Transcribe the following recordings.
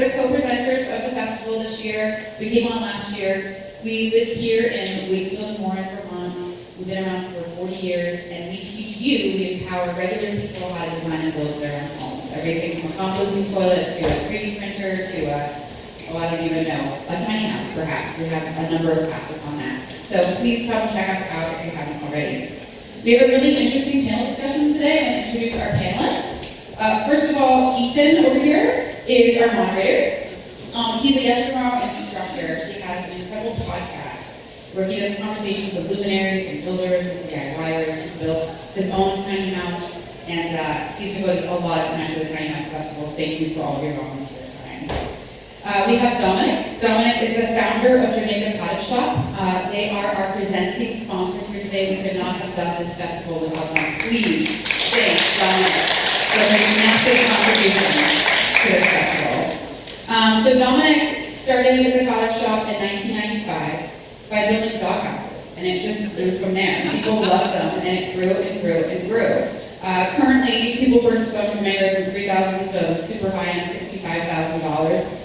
the co-presenters of the festival this year. We came on last year. We live here in Waitsfield, Warren, Vermont. We've been around for 40 years, and we teach you, we empower regular people how to design and build their own homes. Everything from a composting toilet to a 3D printer to I don't even know, a tiny house perhaps. We have a number of classes on that. So please come check us out if you haven't already. We have a really interesting panel discussion today. I'm going to introduce our panelists. First of all, Ethan over here is our moderator. He's a Yestermorrow instructor. He has an incredible podcast where he does conversations with luminaries and builders and DIYers. He's built his own tiny house, and he's devoted a lot of time to the Tiny House Festival. Thank you for all of your volunteer time. We have Domenic. Domenic is the founder of Jamaica Cottage Shop. They are our presenting sponsors here today. We could not have done this festival without them. Please thank Domenic for his massive contribution to this festival. So Domenic started the cottage shop in 1995 by building dog houses, and it just grew from there. People loved them, and it grew and grew and grew. Currently, people purchase them from anywhere from $3,000 to super high-end $65,000.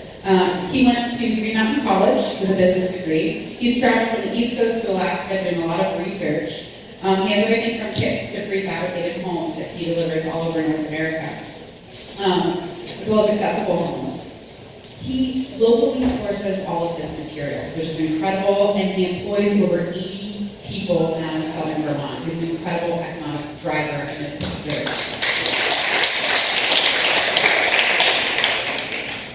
He went to Green Mountain College with a business degree. He's traveled from the East Coast to Alaska doing a lot of research. He has everything from kits to prefabricated homes that he delivers all over North America, as well as accessible homes. He locally sources all of this materials, which is incredible, and he employs over 80 people now in southern Vermont. He's an incredible economic driver in this particular business.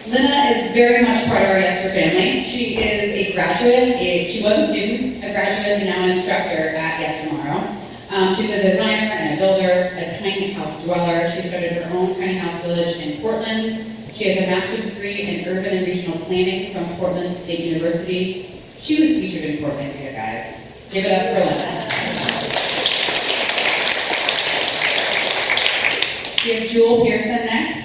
Lina is very much part of our Yester family. She is a graduate, she was a student, a graduate, and now an instructor at Yestermorrow. She's a designer and a builder, a tiny house dweller. She started her own tiny house village in Portland. She has a master's degree in urban and regional planning from Portland State University. She was featured in Portland here, guys. Give it up for Lina. We have Jewel Pearson next.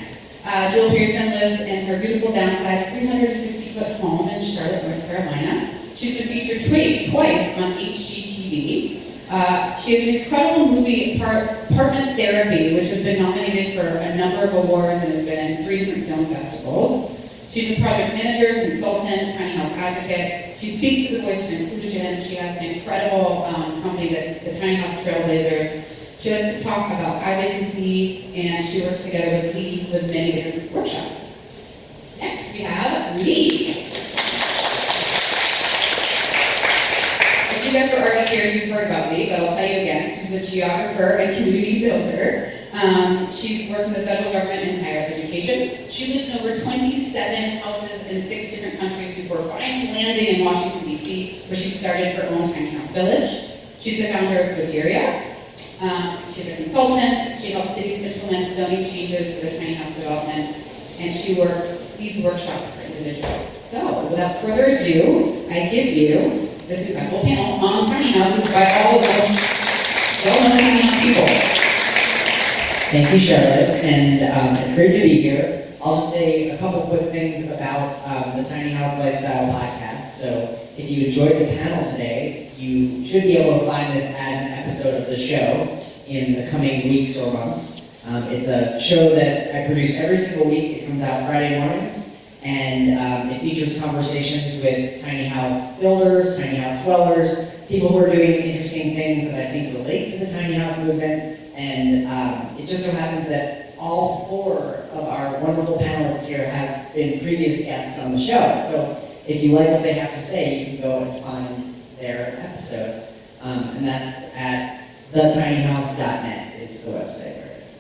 Jewel Pearson lives in her beautiful downsized 360-foot home in Charlotte, North Carolina. She's been featured twice on HGTV. She has an incredible movie, Apartment Therapy, which has been nominated for a number of awards and has been in 3 different film festivals. She's a project manager, consultant, tiny house advocate. She speaks to the voice of inclusion. She has an incredible company, the Tiny House Trailblazers. She likes to talk about advocacy, and she works together with Lee with many different workshops. Next, we have Lee. If you guys were already here, you've heard about Lee, but I'll tell you again. She's a geographer and community builder. She's worked in the federal government in higher education. She lived in over 27 houses in 6 different countries before finally landing in Washington, D.C., where she started her own tiny house village. She's the founder of Poteria. She's a consultant. She helps cities implement zoning changes for the tiny house development, and she leads workshops for individuals. So, without further ado, I give you this incredible panel on tiny houses by all of those well-known tiny house people. Thank you, Charlotte, and it's great to be here. I'll just say a couple quick things about the Tiny House Lifestyle podcast. So, if you enjoyed the panel today, you should be able to find this as an episode of the show in the coming weeks or months. It's a show that I produce every single week. It comes out Friday mornings, and it features conversations with tiny house builders, tiny house dwellers, people who are doing interesting things that I think relate to the tiny house movement, and it just so happens that all 4 of our wonderful panelists here have been previous guests on the show. So if you like what they have to say, you can go and find their episodes, and that's at thetinyhouse.net is the website where it is.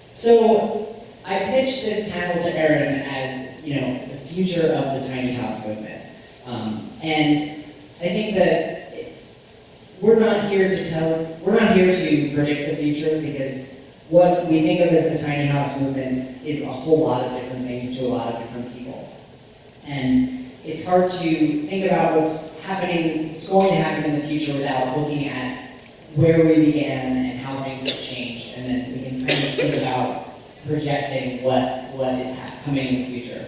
So I pitched this panel to Erin as, the future of the tiny house movement, and I think that we're not here to predict the future, because what we think of as the tiny house movement is a whole lot of different things to a lot of different people, and it's hard to think about what's going to happen in the future without looking at where we began and how things have changed, and then we can kind of think about projecting what is coming in the future.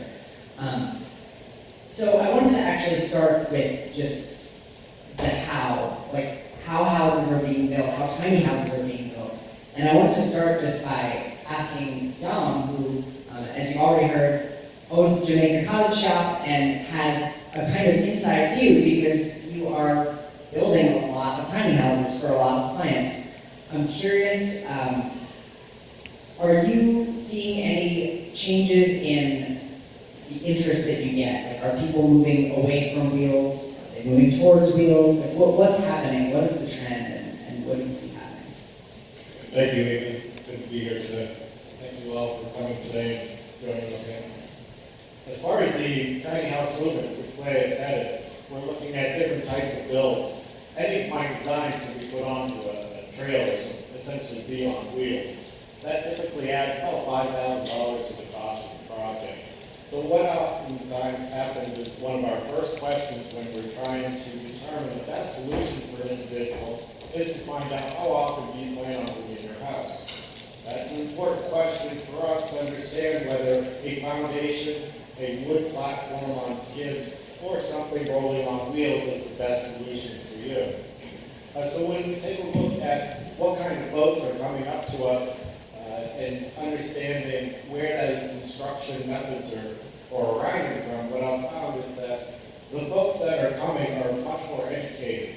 So I wanted to actually start with just the how, how houses are being built, how tiny houses are being built. And I wanted to start just by asking Dom, who, as you already heard, owns the Jamaica Cottage Shop and has a kind of inside view because you are building a lot of tiny houses for a lot of clients. I'm curious, are you seeing any changes in the interest that you get? Like, are people moving away from wheels? Are they moving towards wheels? Like, what's happening? What is the trend, and what do you see happening? Thank you, Amy. Good to be here today. Thank you all for coming today and joining us again. As far as the tiny house movement, which way it's headed, we're looking at different types of builds. Any of my designs can be put onto a trailer, so essentially be on wheels. That typically adds about $5,000 to the cost of the project. So what oftentimes happens is one of our first questions when we're trying to determine the best solution for an individual is to find out how often do you plan on moving your house. That's an important question for us to understand whether a foundation, a wood platform on skids, or something rolling on wheels is the best solution for you. So when we take a look at what kind of folks are coming up to us and understanding where those instruction methods are arising from, what I've found is that the folks that are coming are much more educated,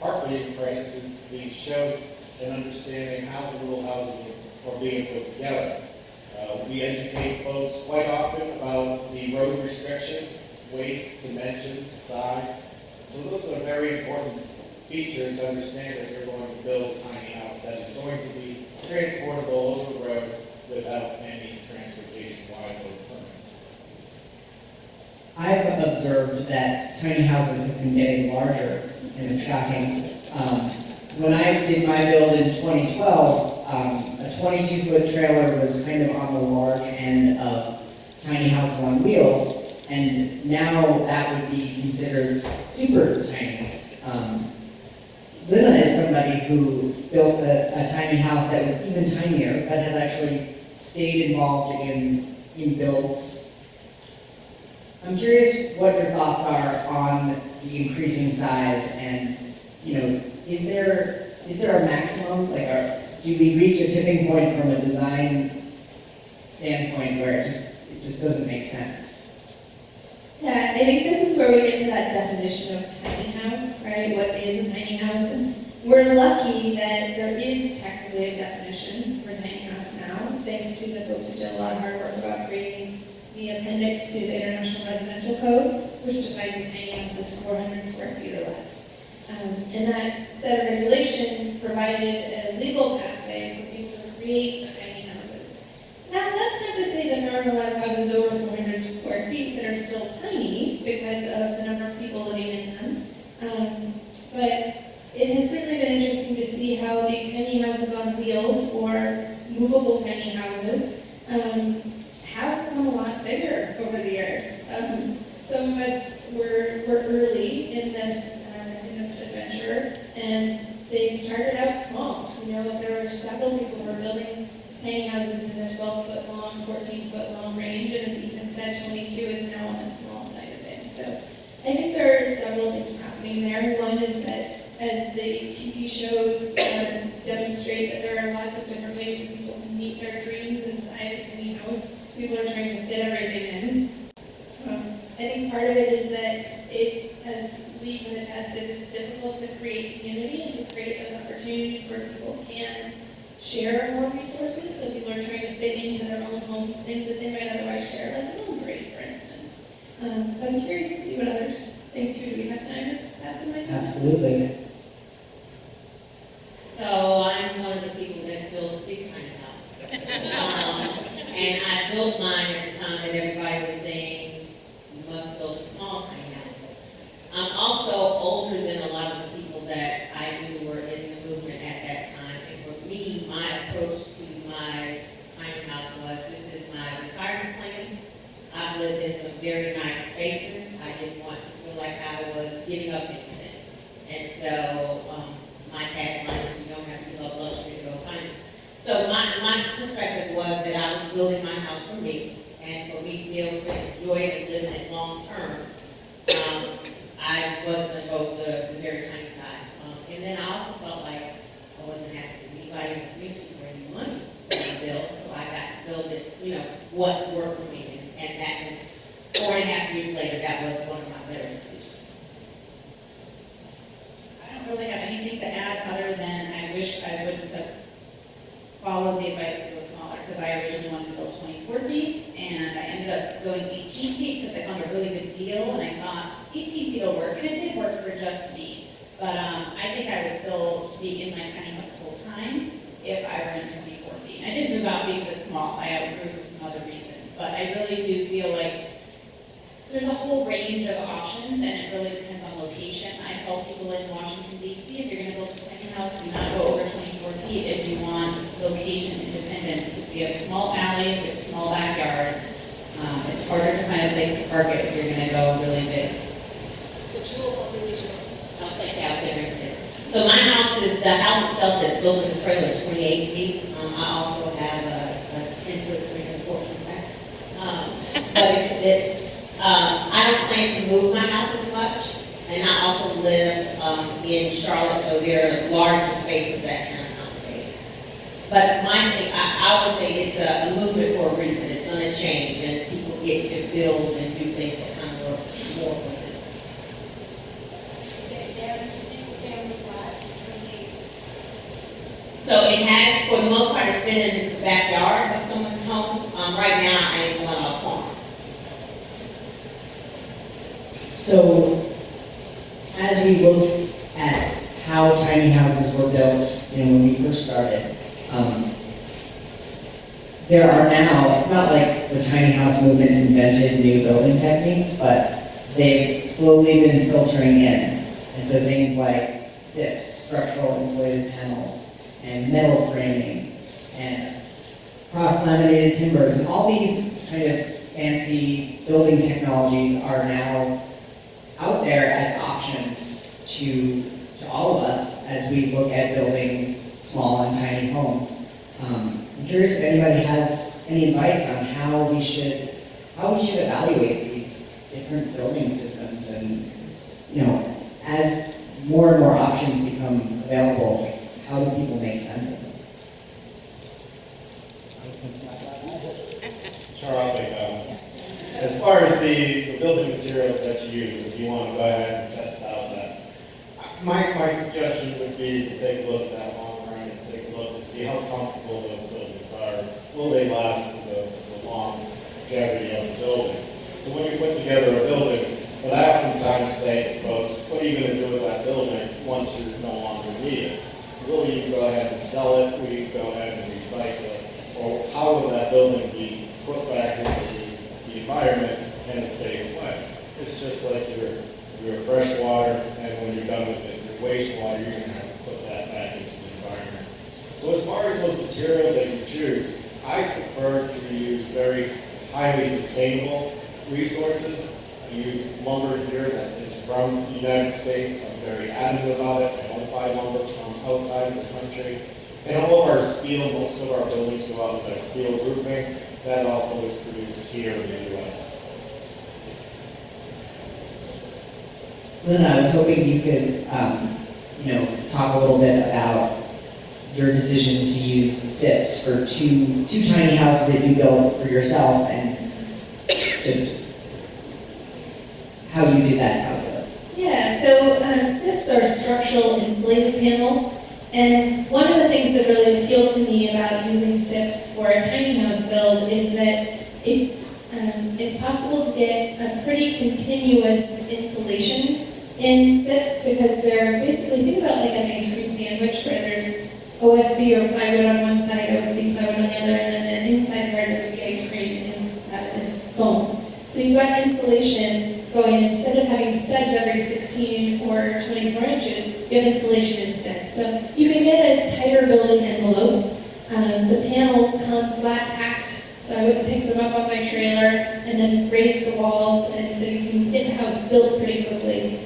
partly credit to these shows and understanding how the little houses are being put together. We educate folks quite often about the road restrictions, weight, dimensions, size. So those are very important features to understand if you're going to build a tiny house that is going to be transportable over the road without any transportation-wide load permits. I've observed that tiny houses have been getting larger and shocking. When I did my build in 2012, a 22-foot trailer was kind of on the large end of tiny houses on wheels, and now that would be considered super tiny. Lina is somebody who built a tiny house that was even tinier, but has actually stayed involved in builds. I'm curious what your thoughts are on the increasing size, and is there a maximum? Like, do we reach a tipping point from a design standpoint where it just doesn't make sense? Yeah, I think this is where we get to that definition of tiny house, right? What is a tiny house? And we're lucky that there is technically a definition for tiny house now, thanks to the folks who did a lot of hard work about creating the appendix to the International Residential Code, which defines a tiny house as 400 square feet or less. And that set of regulation provided a legal pathway for people to create tiny houses. Now, that's not to say that there aren't a lot of houses over 400 square feet that are still tiny because of the number of people living in them. But it has certainly been interesting to see how the tiny houses on wheels or movable tiny houses have become a lot bigger over the years. Some of us were early in this adventure, and they started out small. There were several people who were building tiny houses in the 12-foot long, 14-foot long range, and as Ethan said, 22 is now on the small side of things. So I think there are several things happening there. One is that as the TV shows demonstrate that there are lots of different ways that people can meet their dreams inside a tiny house, people are trying to fit everything in. I think part of it is that it, as Lina attested, it's difficult to create community and to create those opportunities where people can share more resources, so people are trying to fit into their own homes things that they might otherwise share, like a home grade, for instance. But I'm curious to see what others think too. Do we have time to pass the mic? Absolutely. So I'm one of the people that built a big tiny house. And I built mine at the time that everybody was saying, you must build a small tiny house. I'm also older than a lot of the people that I knew were in the movement at that time. And for me, my approach to my tiny house was, this is my retirement plan. I've lived in some very nice spaces. I didn't want to feel like I was giving up anything. And so my tagline is, you don't have to give up luxury to go tiny. So my perspective was that I was building my house for me, and for me to be able to enjoy it and live in it long term. I wasn't going to go the very tiny size. And then I also felt like I wasn't asking anybody in the community for any money to build, so I got to build it, what worked for me. And that was 4.5 years later, that was one of my better decisions. I don't really have anything to add other than I wish I would have followed the advice to go smaller, because I originally wanted to build 24 feet, and I ended up going 18 feet because I found a really good deal, and I thought 18 feet will work, and it did work for just me. But I think I would still be in my tiny house full time if I were in 24 feet. I didn't move out because it's small. I outgrew for some other reasons, but I really do feel like there's a whole range of options, and it really depends on location. I tell people in Washington, D.C., if you're going to build a tiny house, do not go over 24 feet if you want location independence. If you have small alleys, if you have small backyards, it's harder to find a place to park it if you're going to go really big. Oh, thank you, I'll say very soon. So my house is, the house itself that's built in the trailer is 28 feet. I also have a 10-foot swing and porch in the back. But I don't plan to move my house as much, and I also live in Charlotte, so there are larger spaces that can accommodate. But my thing, I would say it's a movement for a reason. It's going to change, and people get to build and do things that kind of work more for them. So it has, for the most part, it's been in the backyard of someone's home. Right now, I am on a farm. So, as we look at how tiny houses were built, when we first started, there are now, it's not like the tiny house movement invented new building techniques, but they've slowly been filtering in. And so things like SIPs, structural insulated panels, and metal framing, and cross-laminated timbers, and all these kind of fancy building technologies are now out there as options to all of us as we look at building small and tiny homes. I'm curious if anybody has any advice on how we should evaluate these different building systems, and as more and more options become available, how do people make sense of them? Sure, I'll take that one. As far as the building materials that you use, if you want to go ahead and test out that, my suggestion would be to take a look at that long run and take a look to see how comfortable those buildings are. Will they last for the longevity of the building? So when you put together a building, what I oftentimes say to folks, what are you going to do with that building once you no longer need it? Will you go ahead and sell it? Will you go ahead and recycle it? Or how will that building be put back into the environment in a safe way? It's just like your fresh water, and when you're done with it, your wastewater, you're going to have to put that back into the environment. So as far as those materials that you choose, I prefer to use very highly sustainable resources. I use lumber here that is from the United States. I'm very adamant about it. I don't buy lumber from outside of the country. And all of our steel, most of our buildings go out with our steel roofing. That also is produced here in the U.S. Lina, I was hoping you could, talk a little bit about your decision to use SIPs for two tiny houses that you built for yourself, and just how you did that calculus. Yeah, so SIPs are structural insulated panels, and one of the things that really appealed to me about using SIPs for a tiny house build is that it's possible to get a pretty continuous insulation in SIPs, because they're basically, think about like an ice cream sandwich where there's OSB or plywood on one side, OSB plywood on the other, and then the inside part of the ice cream is foam. So you've got insulation going, instead of having studs every 16 or 24 inches, you have insulation instead. So you can get a tighter building envelope. The panels come flat packed, so I would pick them up on my trailer and then raise the walls, and so you can get the house built pretty quickly.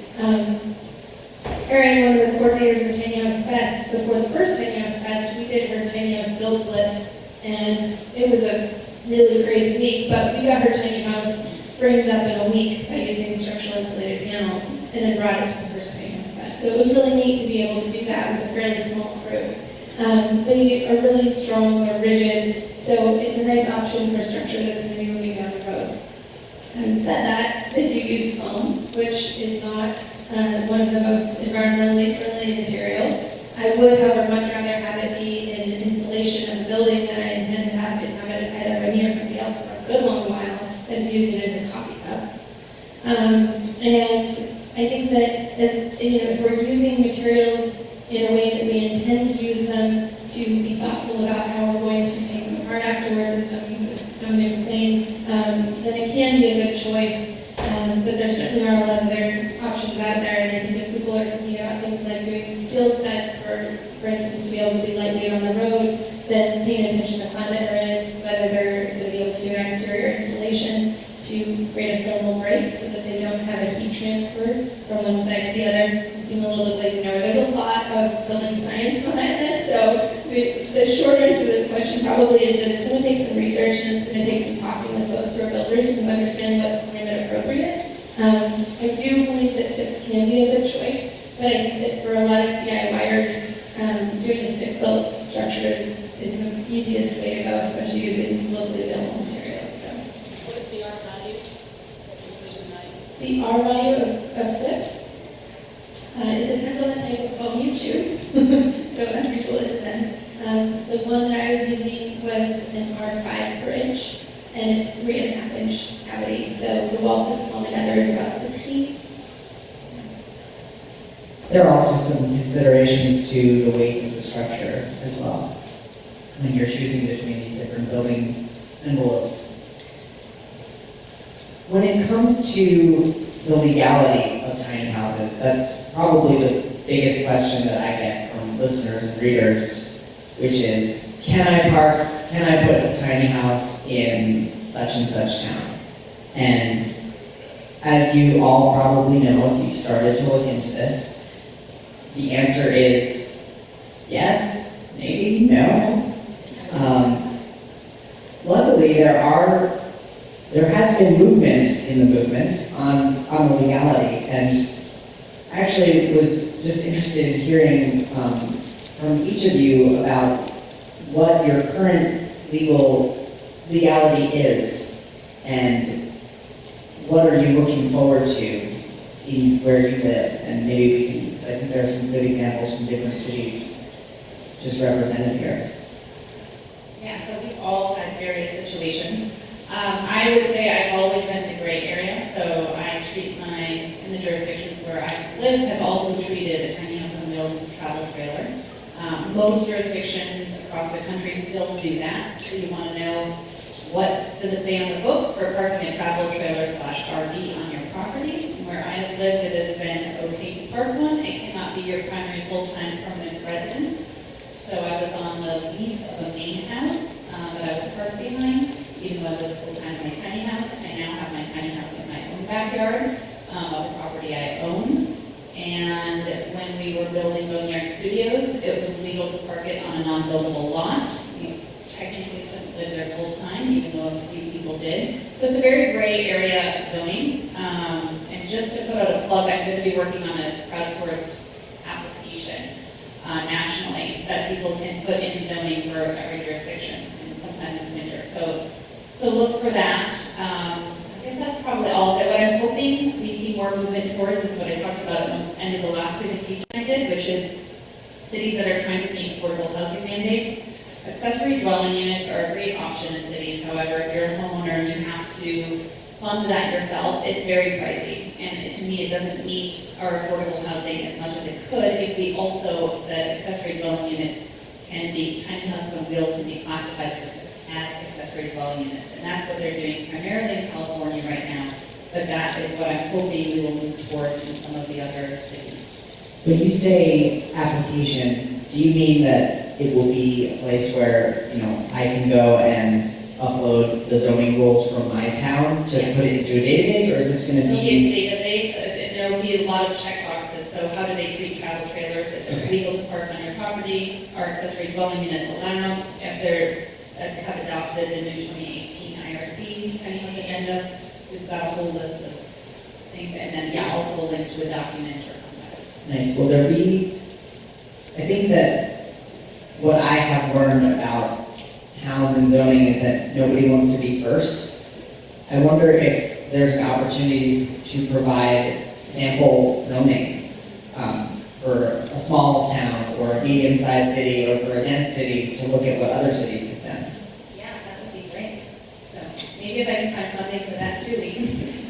Erin, one of the coordinators of Tiny House Fest, before the first Tiny House Fest, we did her Tiny House Build Blitz, and it was a really crazy week, but we got her tiny house framed up in a week by using structural insulated panels, and then brought it to the first Tiny House Fest. So it was really neat to be able to do that with a fairly small crew. They are really strong, they're rigid, so it's a nice option for structure that's going to be moving down the road. Having said that, they do use foam, which is not one of the most environmentally friendly materials. I would, however, much rather have it be an insulation of the building than I intend to have it either by me or somebody else for a good long while than to use it as a coffee cup. And I think that as, if we're using materials in a way that we intend to use them, to be thoughtful about how we're going to take them apart afterwards, as Domenic was saying, then it can be a good choice. But there certainly are a lot of other options out there, and I think if people are thinking about things like doing steel studs, for instance, to be able to be lightweight on the road, then paying attention to climate we're in, whether they're going to be able to do an exterior insulation to create a thermal break so that they don't have a heat transfer from one side to the other. I'm seeing a little bit glazing over. There's a lot of building science behind this, so the short answer to this question probably is that it's going to take some research and it's going to take some talking with folks who are builders who understand what's climate appropriate. I do believe that 6 can be a good choice, but I think that for a lot of DIYers, doing a stick-built structure is the easiest way to go, especially using locally available materials. So. What is the R value? What's the solution value? The R value of 6? It depends on the type of foam you choose. So as usual, it depends. The one that I was using was an R5 per inch, and it's 3.5 inch cavity. So the wall system altogether is about 60. There are also some considerations to the weight of the structure as well, when you're choosing between these different building envelopes. When it comes to the legality of tiny houses, that's probably the biggest question that I get from listeners and readers, which is, can I put a tiny house in such and such town? And as you all probably know, if you've started to look into this, the answer is yes, maybe, no. Luckily, there has been movement in the movement on the legality, and I actually was just interested in hearing from each of you about what your current legality is, and what are you looking forward to in where you live, and maybe we can, because I think there are some good examples from different cities just represented here. Yeah, so we've all had various situations. I would say I've always been in the gray area, so I treat in the jurisdictions where I lived, have also treated a tiny house on wheels as a travel trailer. Most jurisdictions across the country still do that, so you want to know what does it say on the books for parking a travel trailer / RV on your property. Where I have lived, it has been okay to park one. It cannot be your primary full-time permanent residence. So I was on the lease of a main house that I was parked behind, even though I lived full-time in my tiny house. I now have my tiny house in my own backyard of the property I own. And when we were building Menard Studios, it was legal to park it on a non-buildable lot. You technically couldn't live there full-time, even though a few people did. So it's a very gray area of zoning. And just to put out a plug, I'm going to be working on a crowdsourced application nationally that people can put in zoning for every jurisdiction, and sometimes winter. So look for that. I guess that's probably all. So what I'm hoping we see more movement towards is what I talked about at the end of the last presentation I did, which is cities that are trying to meet affordable housing mandates. Accessory dwelling units are a great option in cities. However, if you're a homeowner and you have to fund that yourself, it's very pricey. And to me, it doesn't meet our affordable housing as much as it could if we also said accessory dwelling units can be, tiny houses on wheels can be classified as accessory dwelling units. And that's what they're doing primarily in California right now. But that is what I'm hoping we will move towards in some of the other cities. When you say application, do you mean that it will be a place where, I can go and upload the zoning rules from my town to put it into a database, or is this going to be... It'll be a database, and there will be a lot of check boxes. So how do they treat travel trailers? If it's legal to park on your property, our accessory dwelling units allow, if they have adopted the new 2018 IRC tiny house agenda, we've got a whole list of things, and then also a link to a document or contact. Nice. Will there be... I think that what I have learned about towns and zoning is that nobody wants to be first. I wonder if there's an opportunity to provide sample zoning for a small town or a medium-sized city or for a dense city to look at what other cities have done. Yeah, that would be great. So maybe if I can find funding for that too, we can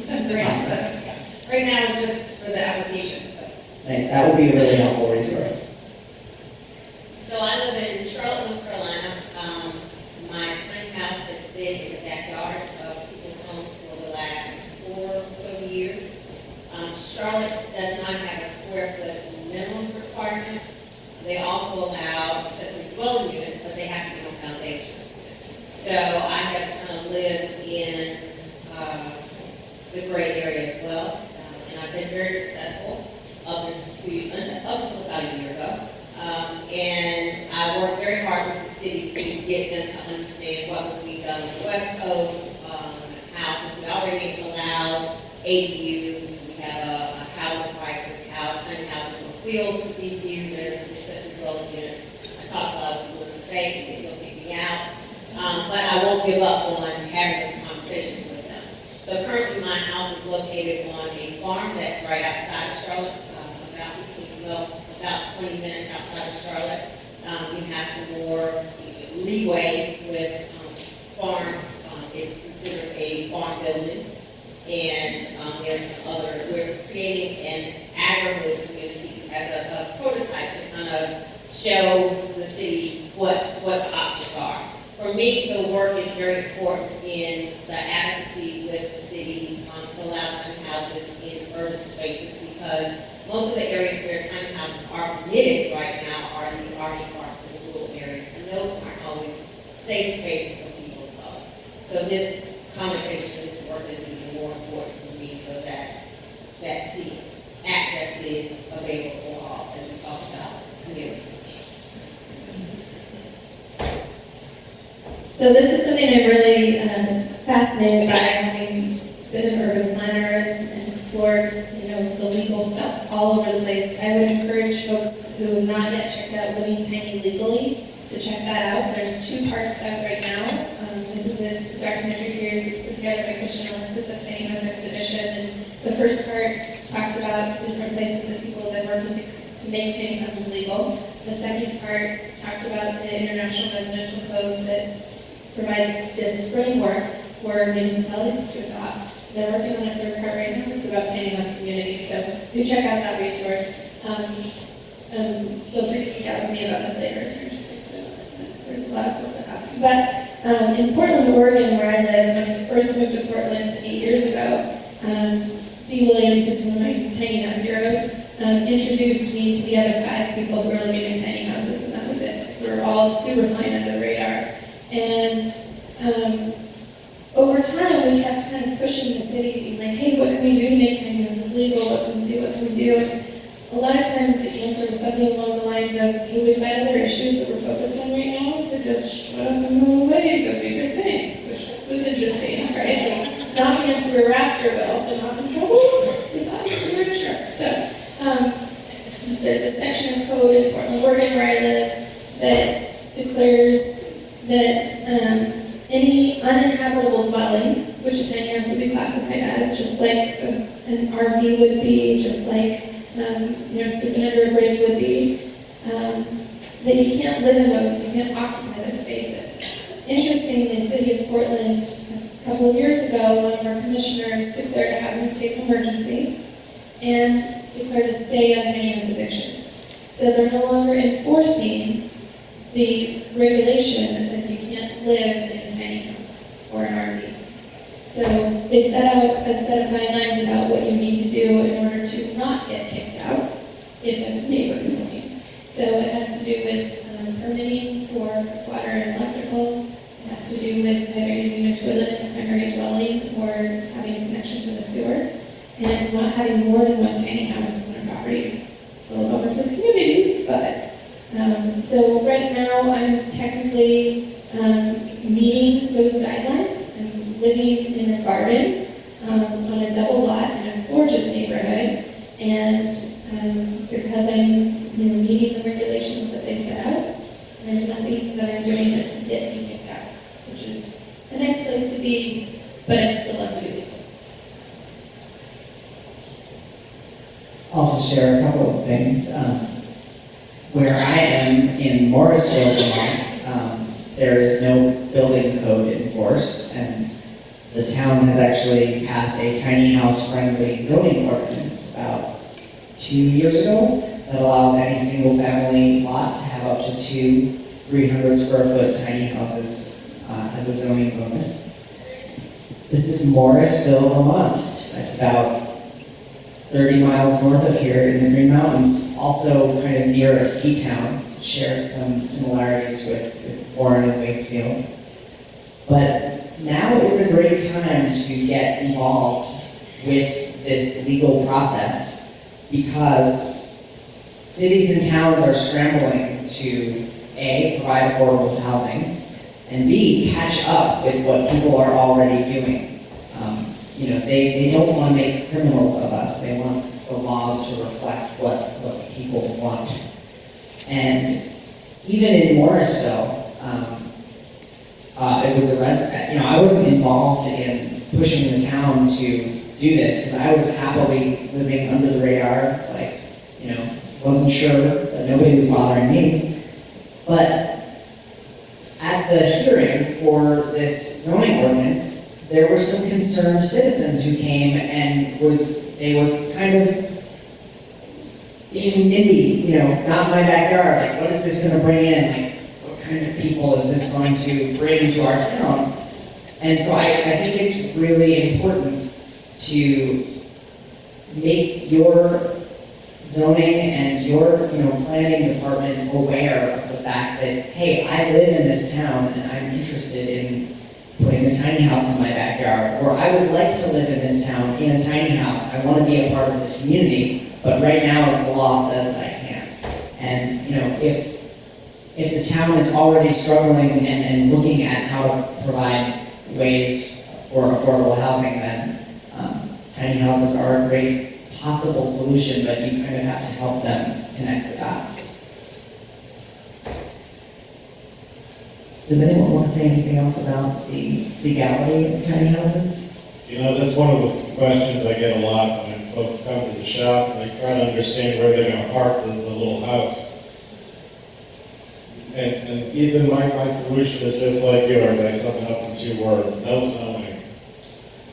some grants. But yeah. Right now it's just for the application. So. Nice. That would be a really helpful resource. So I live in Charlotte, North Carolina. My tiny house has been in the backyards of people's homes for the last 4 or so years. Charlotte does not have a square foot minimum requirement. They also allow accessory dwelling units, but they have to be on foundation. So I have kind of lived in the gray area as well, and I've been very successful up until about a year ago. And I worked very hard with the city to get them to understand what was being done on the West Coast houses. We already allowed ADUs. We have a housing crisis, how tiny houses on wheels could be viewed as accessory dwelling units. I talked to a lot of people in the face, they still kick me out. But I won't give up on having those conversations with them. So currently my house is located on a farm that's right outside of Charlotte, about 20 minutes outside of Charlotte. We have some more leeway with farms. It's considered a farm building. And there's some other, we're creating an agri-hood community as a prototype to kind of show the city what the options are. For me, the work is very important in the advocacy with the cities to allow tiny houses in urban spaces, because most of the areas where tiny houses are permitted right now are the RV parks and the rural areas, and those aren't always safe spaces for people to go. So this conversation, this work is even more important for me, so that the access is available for all, as we talk about community. So this is something I'm really fascinated by, having been an urban planner and explored, the legal stuff all over the place. I would encourage folks who have not yet checked out Living Tiny Legally to check that out. There's 2 parts out right now. This is a documentary series that's put together by Christian Alexis of Tiny House Expedition, and the first part talks about different places that people have been working to make tiny houses legal. The second part talks about the International Residential Code that provides this framework for municipalities to adopt. They're working on a 3rd part right now. It's about tiny house communities, so do check out that resource. Feel free to geek out with me about this later if you're interested. There's a lot of cool stuff happening. But in Portland, Oregon, where I live, when I first moved to Portland 8 years ago, Dee Williams, who's one of my tiny house heroes, introduced me to the other 5 people who were living in tiny houses, and that was it. We were all super flying under the radar. And over time, we kept kind of pushing the city, being like, hey, what can we do to make tiny houses legal? What can we do? What can we do? And a lot of times the answer was something along the lines of, hey, we've got other issues that we're focused on right now, so just shut up and move away and go do your thing, which was interesting, right? Like, not the answer we were after, but also not in trouble. We thought we were sure. So there's a section of code in Portland, Oregon, where I live, that declares that any uninhabitable dwelling, which a tiny house would be classified as, just like an RV would be, just like sleeping under a bridge would be, that you can't live in those, you can't occupy those spaces. Interestingly, the city of Portland, a couple of years ago, one of our commissioners declared a housing state of emergency and declared a stay on tiny house evictions. So they're no longer enforcing the regulation that says you can't live in a tiny house or an RV. So they set out a set of guidelines about what you need to do in order to not get kicked out if a neighbor complained. So it has to do with permitting for water and electrical. It has to do with either using a toilet in a primary dwelling or having a connection to the sewer, and not having more than one tiny house on a property. It's a little bummer for the communities, but so right now I'm technically meeting those guidelines. I'm living in a garden on a double lot in a gorgeous neighborhood, and because I'm meeting the regulations that they set out, there's nothing that I'm doing that can get me kicked out, which is a nice place to be, but it's still up to be legal. I'll just share a couple of things. Where I am in Morrisville, Vermont, there is no building code enforced, and the town has actually passed a tiny house friendly zoning ordinance about 2 years ago that allows any single family lot to have up to 2 300 square foot tiny houses as a zoning bonus. This is Morrisville, Vermont. That's about 30 miles north of here in the Green Mountains, also kind of near a ski town, shares some similarities with Warren and Waitsfield. But now is a great time to get involved with this legal process because cities and towns are scrambling to A, provide affordable housing, and B, catch up with what people are already doing. They don't want to make criminals of us. They want the laws to reflect what people want. And even in Morrisville, it was I wasn't involved in pushing the town to do this because I was happily living under the radar, wasn't sure, but nobody was bothering me. But at the hearing for this zoning ordinance, there were some concerned citizens who came and they were kind of being NIMBY, not in my backyard, like what is this gonna bring in? Like what kind of people is this going to bring to our town? And so I think it's really important to make your zoning and your planning department aware of the fact that, hey, I live in this town and I'm interested in putting a tiny house in my backyard, or I would like to live in this town in a tiny house. I want to be a part of this community, but right now the law says that I can't. And if the town is already struggling and looking at how to provide ways for affordable housing, then tiny houses are a great possible solution, but you kind of have to help them connect the dots. Does anyone want to say anything else about the legality of tiny houses? That's one of the questions I get a lot when folks come to the shop and they try to understand where they're going to park the little house. And even my solution is just like yours. I sum it up in 2 words: no zoning.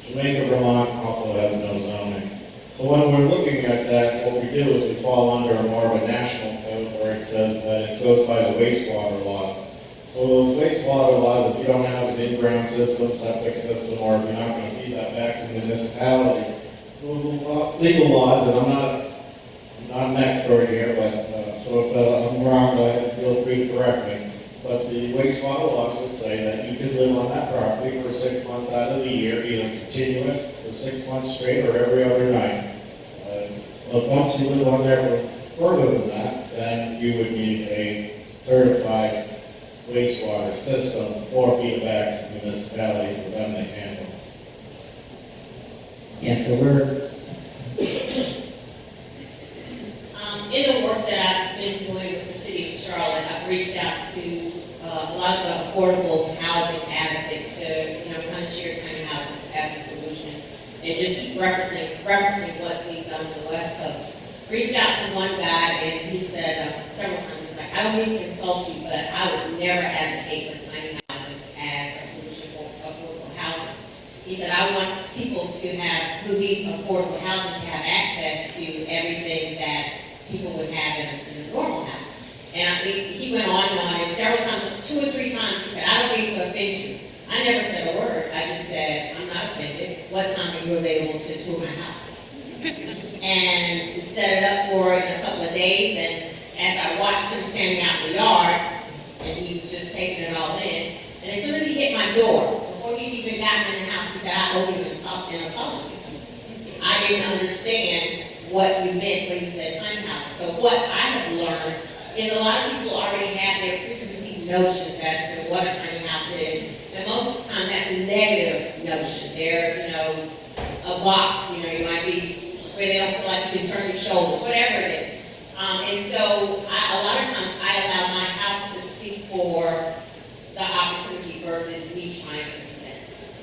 Jamaica, Vermont also has no zoning. So when we're looking at that, what we do is we fall under more of a national code where it says that it goes by the wastewater laws. So those wastewater laws, if you don't have an in-ground system, septic system, or if you're not going to feed that back to the municipality, legal laws, and I'm not an expert here, but so if I'm wrong, go ahead and feel free to correct me. But the wastewater laws would say that you can live on that property for 6 months out of the year, either continuous for 6 months straight or every other night. But once you live on there for further than that, then you would need a certified wastewater system or feed it back to the municipality for them to handle. Yeah, so we're... In the work that I've been doing with the city of Charlotte, I've reached out to a lot of the affordable housing advocates to, kind of share tiny houses as a solution, and just keep referencing what's being done on the West Coast. Reached out to one guy, and he said several times, I don't mean to insult you, but I would never advocate for tiny houses as a solution for affordable housing. He said, I want people who need affordable housing to have access to everything that people would have in a normal house. And he went on, and several times, 2 or 3 times, he said, I don't mean to offend you. I never said a word. I just said, I'm not offended. What time are you available to tour my house? And we set it up for in a couple of days, and as I watched him standing out in the yard, and he was just taking it all in, and as soon as he hit my door, before he even got me in the house, he said, I owe you an apology. I didn't understand what you meant when you said tiny houses. So what I have learned is a lot of people already have their preconceived notions as to what a tiny house is, and most of the time that's a negative notion. They're, a box, you might be where they don't feel like you can turn your shoulders, whatever it is. And so a lot of times I allow my house to speak for the opportunity versus me trying to convince.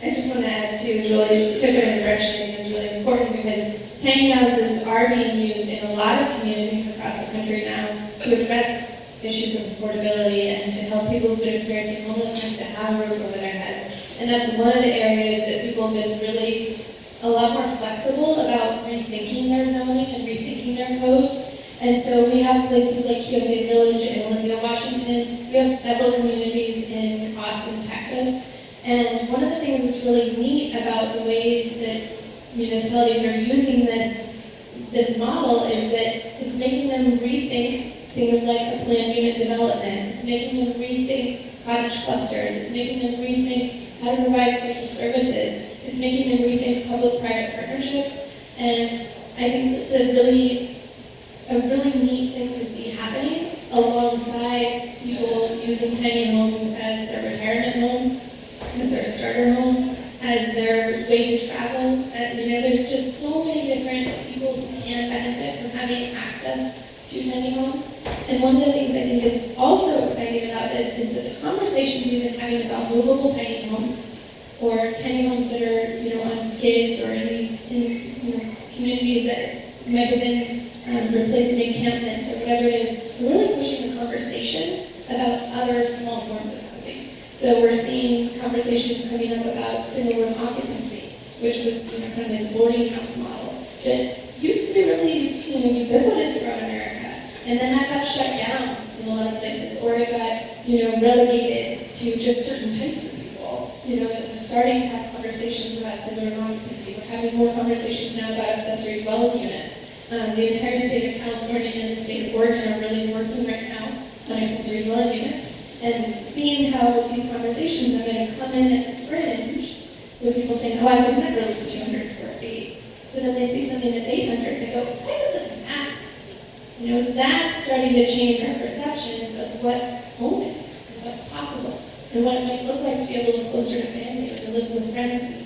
I just want to add to really took it in a direction I think is really important because tiny houses are being used in a lot of communities across the country now to address issues of affordability and to help people who've been experiencing homelessness to have a roof over their heads. And that's one of the areas that people have been really a lot more flexible about rethinking their zoning and rethinking their codes. And so we have places like Quixote Village in Olympia, Washington. We have several communities in Austin, Texas. And one of the things that's really neat about the way that municipalities are using this model is that it's making them rethink things like a planned unit development. It's making them rethink cottage clusters. It's making them rethink how to provide social services. It's making them rethink public-private partnerships. And I think it's a really neat thing to see happening alongside people using tiny homes as their retirement home, as their starter home, as their way to travel. There's just so many different people who can benefit from having access to tiny homes. And one of the things I think is also exciting about this is that the conversations we've been having about movable tiny homes or tiny homes that are, on skids or in communities that might have been replacing encampments or whatever it is, we're really pushing the conversation about other small forms of housing. So we're seeing conversations coming up about single room occupancy, which was kind of like the boarding house model that used to be really ubiquitous throughout America. And then that got shut down in a lot of places, or it got relegated to just certain types of people. We're starting to have conversations about single room occupancy. We're having more conversations now about accessory dwelling units. The entire state of California and the state of Oregon are really working right now on accessory dwelling units. And seeing how these conversations are going to come in at the fringe with people saying, oh, I would never live in 200 square feet. But then they see something that's 800 and they go, I could live in that. That's starting to change our perceptions of what home is and what's possible and what it might look like to be able to live closer to family or to live with friends.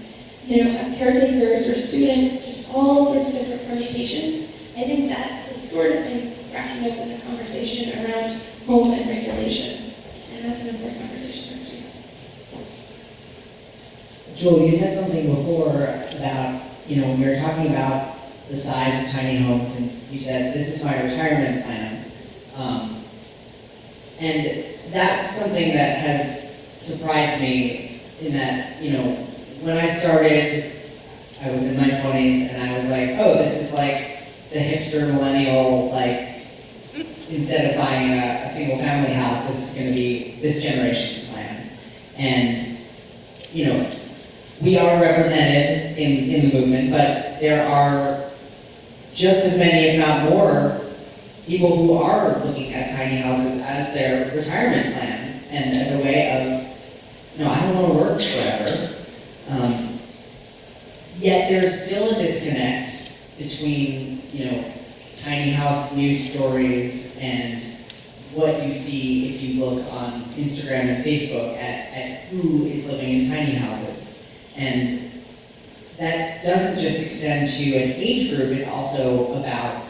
Have caretakers or students, just all sorts of different permutations. I think that's the sort of thing that's cracking open the conversation around home and regulations. And that's an important conversation this year. Joel, you said something before about, when we were talking about the size of tiny homes, and you said, this is my retirement plan. And that's something that has surprised me in that, when I started, I was in my 20s, and I was like, oh, this is like the hipster millennial, instead of buying a single family house, this is going to be this generation's plan. And, we are represented in the movement, but there are just as many, if not more, people who are looking at tiny houses as their retirement plan and as a way of, I don't want to work forever. Yet there's still a disconnect between, tiny house news stories and what you see if you look on Instagram and Facebook at who is living in tiny houses. And that doesn't just extend to an age group, it's also about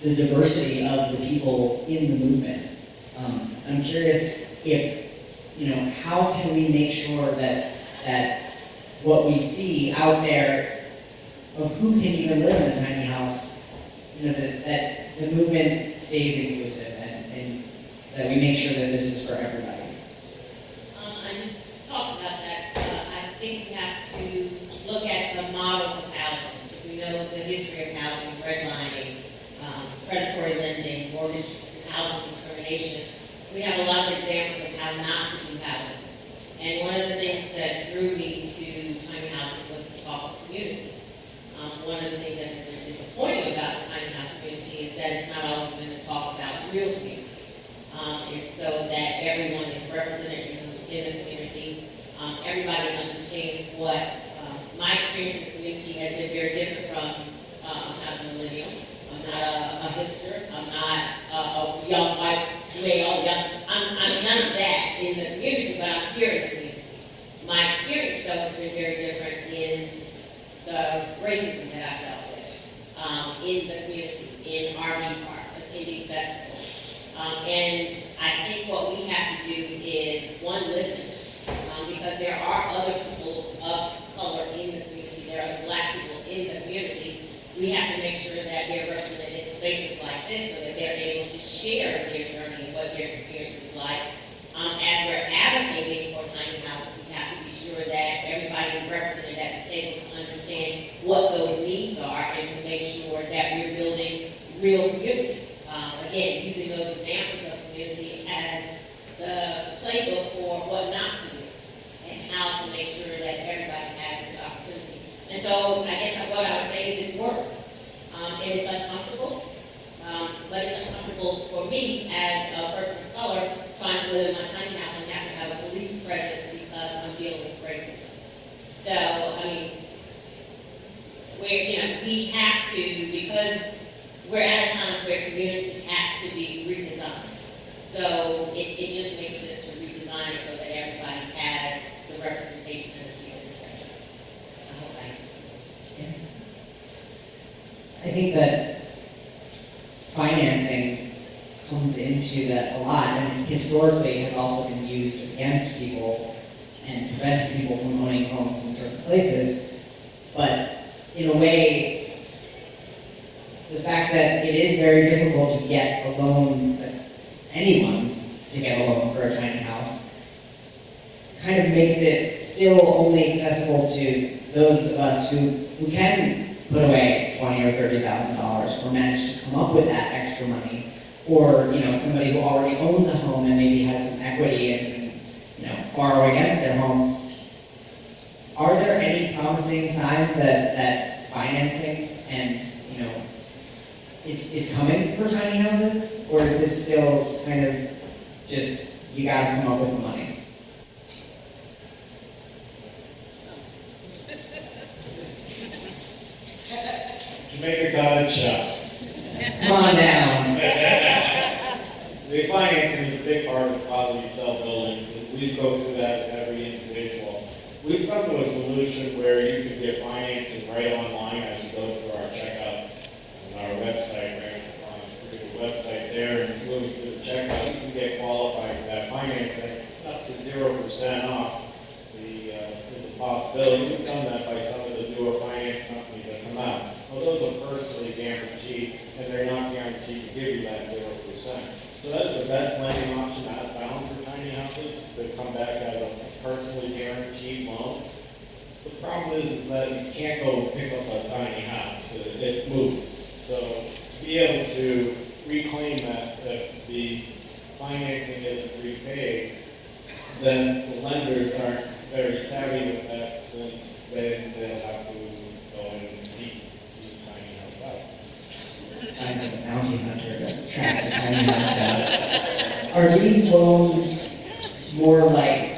the diversity of the people in the movement. I'm curious if, how can we make sure that what we see out there of who can even live in a tiny house, that the movement stays inclusive and that we make sure that this is for everybody. I just talked about that. I think we have to look at the models of housing. We know the history of housing, redlining, predatory lending, mortgage housing discrimination. We have a lot of examples of how not to do housing. And one of the things that drew me to tiny houses was to talk of community. One of the things that has been disappointing about the tiny house community is that it's not always going to talk about real community. It's so that everyone is represented in the community. Everybody understands what my experience in the community has been very different from I'm not a millennial. I'm not a hipster. I'm not a young white male. I'm none of that in the community, but I'm here in the community. My experience, though, has been very different in the racism that I dealt with in the community, in RV parks, attending festivals. And I think what we have to do is, one, listen, because there are other people people of color in the community, there are Black people in the community, we have to make sure that they're represented in spaces like this so that they're able to share their journey and what their experience is like. As we're advocating for tiny houses, we have to be sure that everybody's represented at the table to understand what those needs are and to make sure that we're building real community. Again, using those examples of community as the playbook for what not to do and how to make sure that everybody has this opportunity. And so I guess what I would say is it's work. And it's uncomfortable, but it's uncomfortable for me as a person of color trying to live in my tiny house and have to have a police presence because I'm dealing with racism. So, I mean, we have to, because we're at a time where community has to be redesigned. So it just makes sense to redesign it so that everybody has the representation and the seat at the table. I hope I answered the question. I think that financing comes into that a lot, and historically has also been used against people and preventing people from owning homes in certain places. But in a way, the fact that it is very difficult to get a loan, anyone to get a loan for a tiny house, kind of makes it still only accessible to those of us who can put away $20,000 or $30,000 or manage to come up with that extra money, or somebody who already owns a home and maybe has some equity and can borrow against their home. Are there any promising signs that financing and is coming for tiny houses, or is this still kind of just you got to come up with the money? Jamaica Cottage Shop. Come on down. The financing is a big part of how we sell buildings, and we go through that with every individual. We've come to a solution where you can get financing right online as you go through our checkout on our website, right? Through the website there, and moving through the checkout, you can get qualified for that financing up to 0% off. There's a possibility. We've done that by some of the newer finance companies that come out. Well, those are personally guaranteed, and they're not guaranteed to give you that 0%. So that's the best lending option I've found for tiny houses, that come back as a personally guaranteed loan. The problem is that you can't go pick up a tiny house. It moves. So to be able to reclaim that if the financing isn't repaid, then the lenders aren't very savvy with that, since then they'll have to go and seek the tiny house out. I'm a bounty hunter to track the tiny house down. Are these loans more like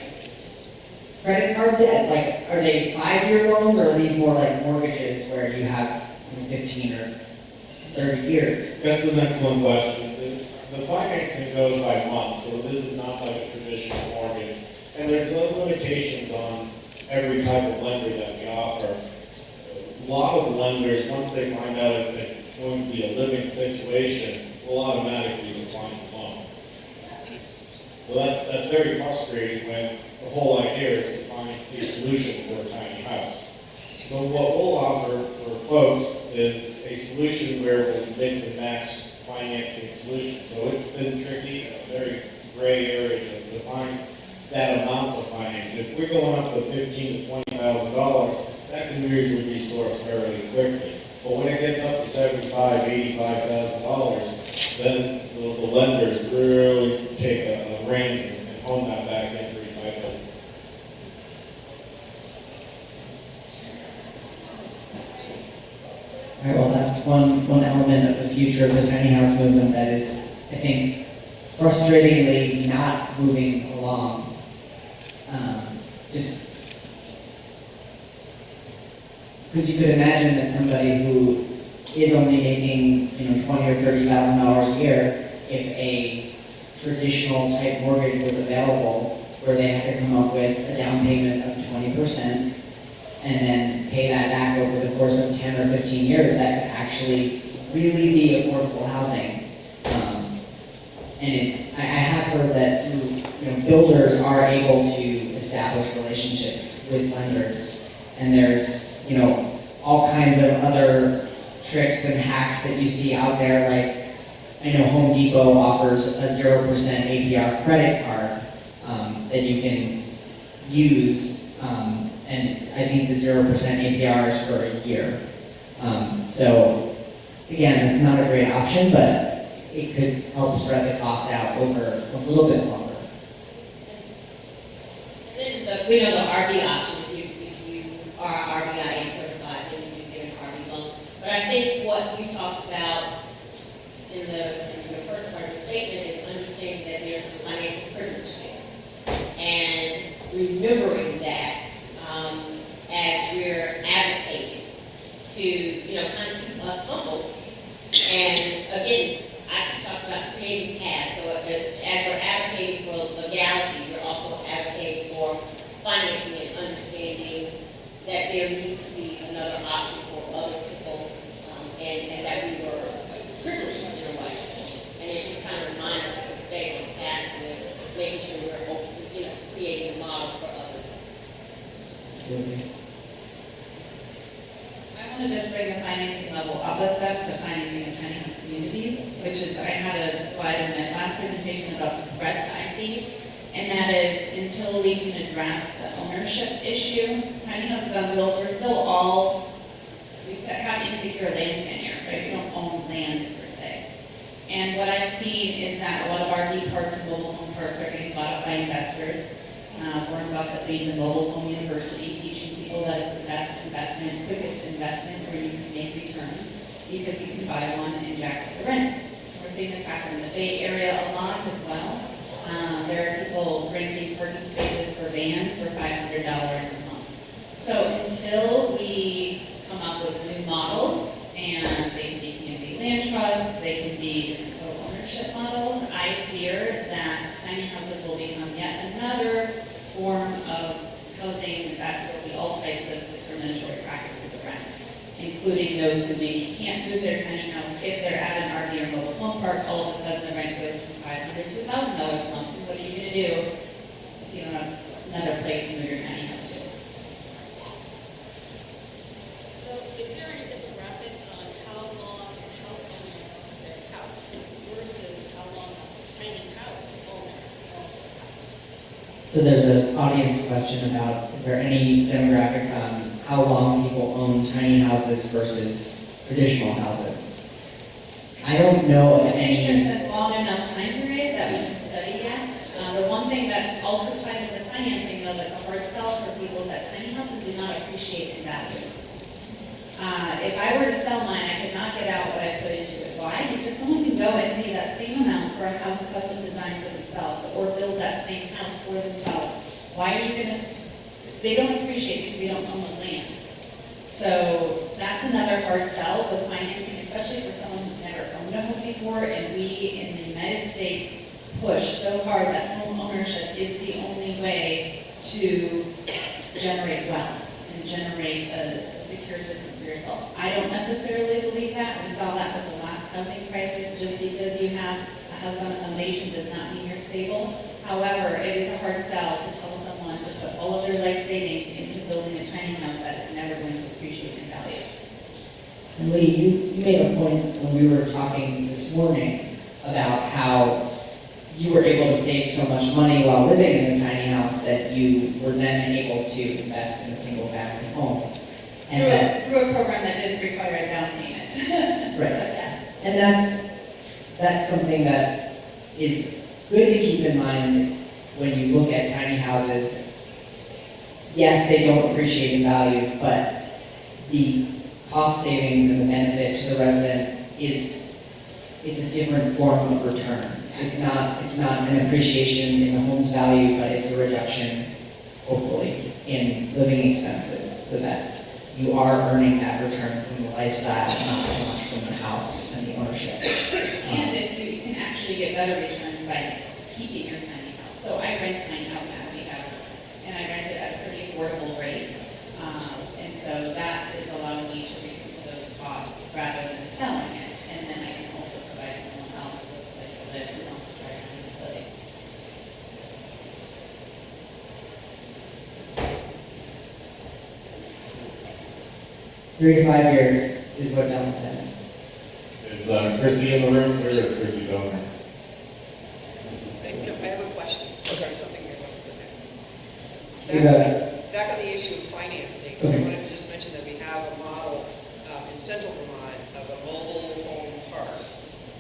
credit card debt? Like, are they 5-year loans, or are these more like mortgages where you have 15 or 30 years? That's an excellent question. The financing goes by months, so this is not like a traditional mortgage. And there's limitations on every type of lender that we offer. A lot of lenders, once they find out that it's going to be a living situation, will automatically decline the loan. So that's very frustrating when the whole idea is to find a solution for a tiny house. So what we'll offer for folks is a solution where we'll mix and match financing solutions. So it's been tricky, a very gray area to find that amount of finance. If we're going up to $15,000 to $20,000, that can usually be sourced fairly quickly. But when it gets up to $75,000, $85,000, then the lenders really take a rein and hone that back in pretty tightly. All right, well, that's one element of the future of the tiny house movement that is, I think, frustratingly not moving along. Just because you could imagine that somebody who is only making $20,000 or $30,000 a year, if a traditional type mortgage was available, where they had to come up with a down payment of 20% and then pay that back over the course of 10 or 15 years, that could actually really be affordable housing. I have heard that through builders are able to establish relationships with lenders, and there's, all kinds of other tricks and hacks that you see out there. Like, I know Home Depot offers a 0% APR credit card that you can use, and I think the 0% APR is for a year. So, again, it's not a great option, but it could help spread the cost out over a little bit longer. And then we know the RV option, if you are RVIA certified, then you can get an RV loan. But I think what you talked about in the first part of the statement is understanding that there's some financial privilege there. And remembering that as we're advocating to, kind of keep us humble. And again, I keep talking about creating cash. So as we're advocating for legality, we're also advocating for financing and understanding that there needs to be another option for other people, and that we were privileged in a way. And it just kind of reminds us to stay on task with making sure we're, creating models for others. Absolutely. I want to just bring the financing level up a step to financing the tiny house communities, which is, I had a slide in my last presentation about the threats I see, and that is until we can address the ownership issue, tiny houses unbuilt, we're still we have insecure land tenure, right? We don't own land per se. And what I've seen is that a lot of RV parks and mobile home parks are getting bought up by investors. Warren Buffett leads a mobile home university teaching people that it's the best investment, quickest investment where you can make returns because you can buy one and jack up the rents. We're seeing this happen in the Bay Area a lot as well. There are people renting parking spaces for vans for $500 a month. So until we come up with new models, and they can be community land trusts, they can be different co-ownership models, I fear that tiny houses will become yet another form of housing that will be all types of discriminatory practices around, including those who maybe can't move their tiny house if they're at an RV or mobile home park. All of a sudden the rent goes from $500 to $1,000 a month. What are you going to do if you don't have another place to move your tiny house to? So is there any demographics on how long a house owner owns their house versus how long a tiny house owner owns their house? So there's an audience question about, is there any demographics on how long people own tiny houses versus traditional houses? I don't know of any. There's a long enough time period that we can study yet. The one thing that also ties into financing, though, that's a hard sell for people is that tiny houses do not appreciate in value. If I were to sell mine, I could not get out what I put into it. Why? Because someone can go and pay that same amount for a house custom designed for themselves, or build that same house for themselves. Why are you going to? They don't appreciate because they don't own the land. So that's another hard sell with financing, especially for someone who's never owned a home before. And we in the United States push so hard that home ownership is the only way to generate wealth and generate a secure system for yourself. I don't necessarily believe that. We saw that with the last housing crisis. Just because you have a house on a foundation does not mean you're stable. However, it is a hard sell to tell someone to put all of their life savings into building a tiny house that is never going to appreciate in value. And Lee, you made a point when we were talking this morning about how you were able to save so much money while living in a tiny house that you were then able to invest in a single family home. And Through a program that didn't require a down payment. right. And that's something that is good to keep in mind when you look at tiny houses. Yes, they don't appreciate in value, but the cost savings and the benefit to the resident it's a different form of return. It's not an appreciation in the home's value, but it's a reduction, hopefully, in living expenses, so that you are earning that return from the lifestyle, not so much from the house and the ownership. And if you can actually get better returns by keeping your tiny house. So I rent mine out now, and I rent it at a pretty affordable rate. And so that is allowing me to recoup those costs rather than selling it. And then I can also provide someone else with a place to live and also try to facility. 3 to 5 years is what Don says. Is Chrissy in the room? Where is Chrissy Donor? I have a question. Okay. Something I want to You got it. Back on the issue of financing, Okay. I wanted to just mention that we have a model in central Vermont of a mobile home park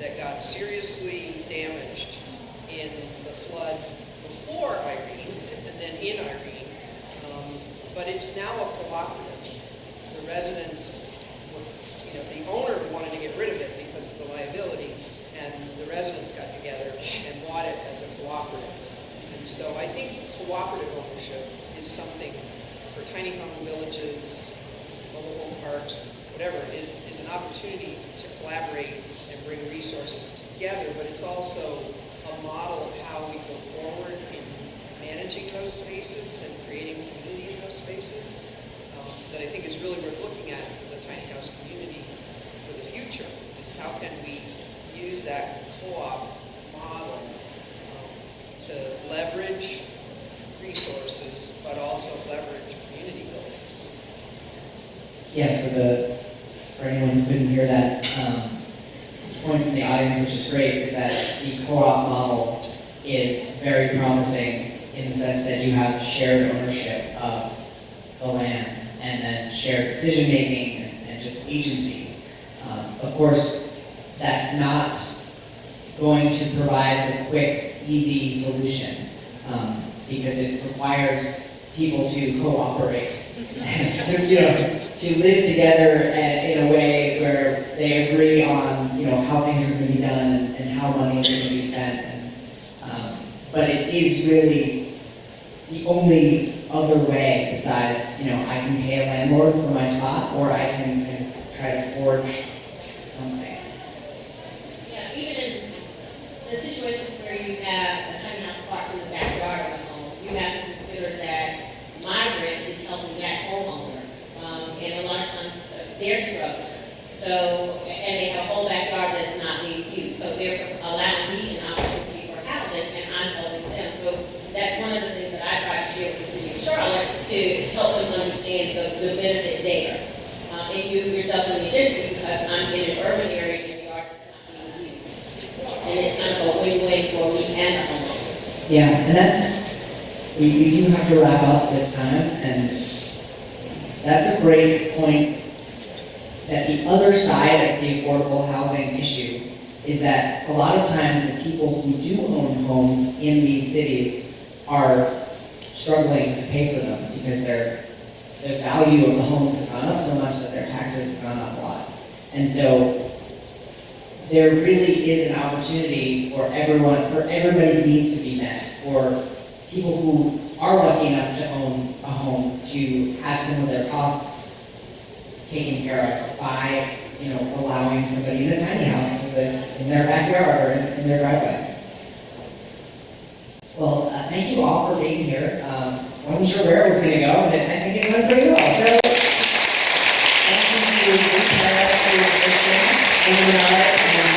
that got seriously damaged in the flood before Irene and then in Irene. But it's now a cooperative. The residents, the owner wanted to get rid of it because of the liability, and the residents got together and bought it as a cooperative. And so I think cooperative ownership is something for tiny home villages, mobile home parks, whatever, is an opportunity to collaborate and bring resources together, but it's also a model of how we go forward in managing those spaces and creating community in those spaces that I think is really worth looking at for the tiny house community for the future, is how can we use that co-op model to leverage resources, but also leverage community building. Yes, for anyone who couldn't hear that point from the audience, which is great, is that the co-op model is very promising in the sense that you have shared ownership of the land and then shared decision-making and just agency. Of course, that's not going to provide the quick, easy solution because it requires people to cooperate and to live together in a way where they agree on how things are going to be done and how money is going to be spent. But it is really the only other way besides I can pay a landlord for my spot, or I can try to forge something. Yeah, even in the situations where you have a tiny house parked in the backyard of a home, you have to consider that my rent is helping that homeowner. And a lot of times they're struggling. So, and they have a whole backyard that's not being used. So they're allowing me an opportunity for housing, and I'm helping them. So that's one of the things that I try to share with the city of Charlotte to help them understand the benefit there. And you're doubling your density because I'm in an urban area and the yard is not being used. And it's kind of a win-win for me and the homeowner. Yeah, and we do have to wrap up with time, and that's a great point, that the other side of the affordable housing issue is that a lot of times the people who do own homes in these cities are struggling to pay for them because the value of the homes have gone up so much that their taxes have gone up a lot. And so there really is an opportunity for everybody's needs to be met, for people who are lucky enough to own a home to have some of their costs taken care of by allowing somebody in a tiny house to live in their backyard or in their driveway. Well, thank you all for being here. Wasn't sure where it was going to go, and I think it went pretty well. So, thank you to Pera for listening, and Menard, and